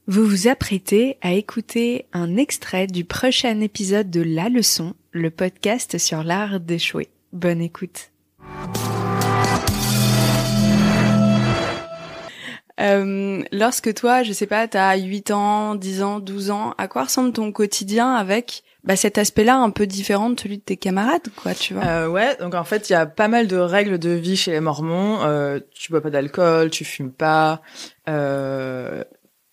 Vous vous apprêtez à écouter un extrait du prochain épisode de La Leçon, le podcast sur l'art d'échouer. Bonne écoute. Lorsque toi, je sais pas, t'as 8 ans, 10 ans, 12 ans, à quoi ressemble ton quotidien avec cet aspect-là un peu différent de celui de tes camarades, quoi, tu vois? Ouais, donc en fait, il y a pas mal de règles de vie chez les Mormons. Tu bois pas d'alcool, tu fumes pas,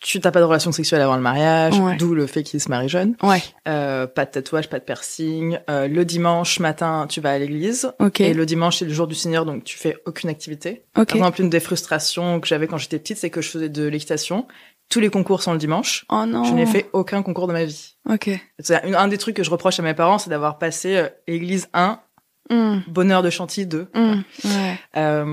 tu t'as pas de relation sexuelle avant le mariage, Ouais. d'où le fait qu'ils se marient jeunes. Ouais. Pas de tatouage, pas de piercing. Le dimanche matin, tu vas à l'église. Ok. Et le dimanche, c'est le jour du Seigneur, donc tu fais aucune activité. Ok. Par exemple, une des frustrations que j'avais quand j'étais petite, c'est que je faisais de l'équitation. Tous les concours sont le dimanche. Oh non. Je n'ai fait aucun concours de ma vie. Ok. C'est un des trucs que je reproche à mes parents, c'est d'avoir passé église 1, bonheur de Chantilly 2. Ouais.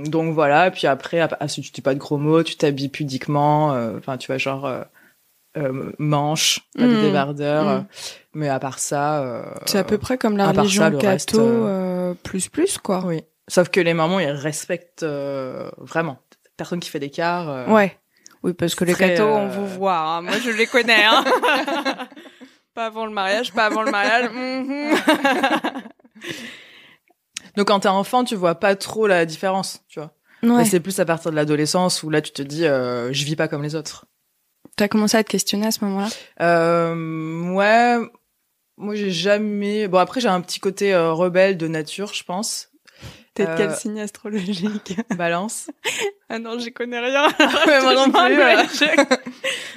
Donc voilà, et puis après, si tu dis pas de gros mots, tu t'habilles pudiquement, enfin tu vois, genre manche, pas de débardeur, mais à part ça... c'est à peu près comme la à part religion ça, le catho, reste, plus, quoi. Oui, sauf que les Mormons, ils respectent vraiment. Personne qui fait d'écart. Ouais. Oui, parce que les très, cathos, on vous voit. Hein. Moi, je les connais. Hein. Pas avant le mariage, pas avant le mariage. Donc quand t'es enfant, tu vois pas trop la différence, tu vois. Ouais. Et c'est plus à partir de l'adolescence où là, tu te dis, je vis pas comme les autres. T'as commencé à te questionner à ce moment-là? Ouais, moi j'ai jamais... Bon, après j'ai un petit côté rebelle de nature, je pense. T'es de quel signe astrologique? Balance. Ah non, j'y connais rien. Mais moi non plus.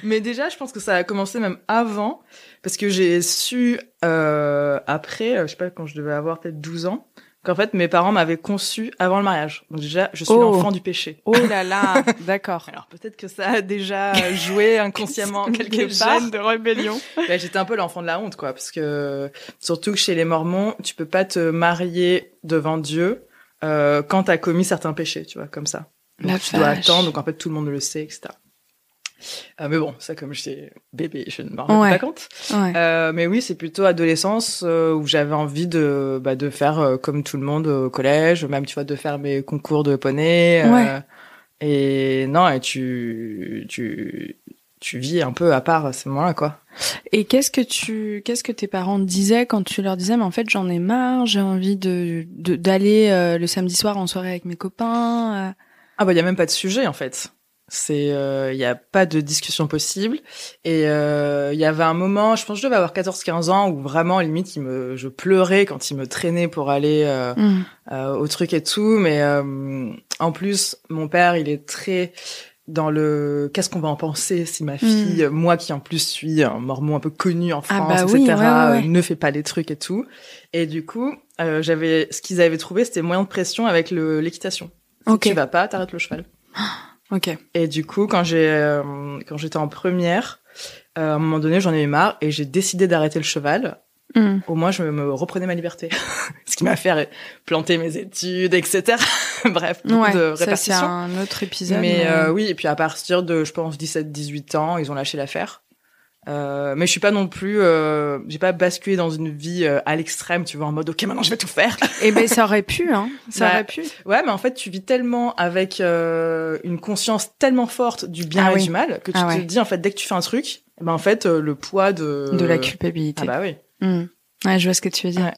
Mais déjà, je pense que ça a commencé même avant, parce que j'ai su après, je sais pas, quand je devais avoir peut-être 12 ans, qu'en fait mes parents m'avaient conçu avant le mariage. Donc déjà, je suis l'enfant du péché. Oh là là, d'accord. Alors peut-être que ça a déjà joué inconsciemment quelque part. Gènes de rébellion. Bah, j'étais un peu l'enfant de la honte, quoi, parce que surtout que chez les Mormons, tu peux pas te marier devant Dieu quand t'as commis certains péchés, tu vois, comme ça. Donc tu dois attendre, donc en fait tout le monde le sait, etc. Mais bon, ça comme j'étais bébé, je ne m'en rends pas compte. Ouais. Mais oui, c'est plutôt adolescence où j'avais envie de faire comme tout le monde au collège, même tu vois, de faire mes concours de poney. Et non, et tu vis un peu à part à ce moment-là, quoi. Et qu'est-ce que tes parents te disaient quand tu leur disais, mais en fait, j'en ai marre, j'ai envie d'aller le samedi soir en soirée avec mes copains. Ah bah, il y a même pas de sujet, en fait. C'est, il y a pas de discussion possible. Et il y avait un moment, je pense que je devais avoir 14-15 ans, où vraiment, limite, je pleurais quand ils me traînaient pour aller au truc et tout. Mais en plus, mon père, il est très dans le qu'est-ce qu'on va en penser si ma fille, moi qui en plus suis un mormon un peu connu en France, etc., ne fait pas les trucs et tout. Et du coup, ce qu'ils avaient trouvé, c'était moyen de pression avec l'équitation. Si tu vas pas, t'arrêtes le cheval. Ok. Et du coup, quand j'étais en première, à un moment donné, j'en ai eu marre et j'ai décidé d'arrêter le cheval. Au moins, je me reprenais ma liberté. Ce qui m'a fait planter mes études, etc. Bref, beaucoup de répartitions. Ça, c'est un autre épisode. Mais oui, et puis à partir de, je pense, 17-18 ans, ils ont lâché l'affaire. Mais je suis pas non plus, j'ai pas basculé dans une vie à l'extrême, tu vois, en mode ok, maintenant je vais tout faire. Eh ben ça aurait pu, hein. Ça aurait pu. Ouais, mais en fait, tu vis tellement avec une conscience tellement forte du bien et du mal que tu te dis en fait dès que tu fais un truc, ben en fait le poids de la culpabilité. Ah bah oui. Ouais, je vois ce que tu veux dire. Ouais.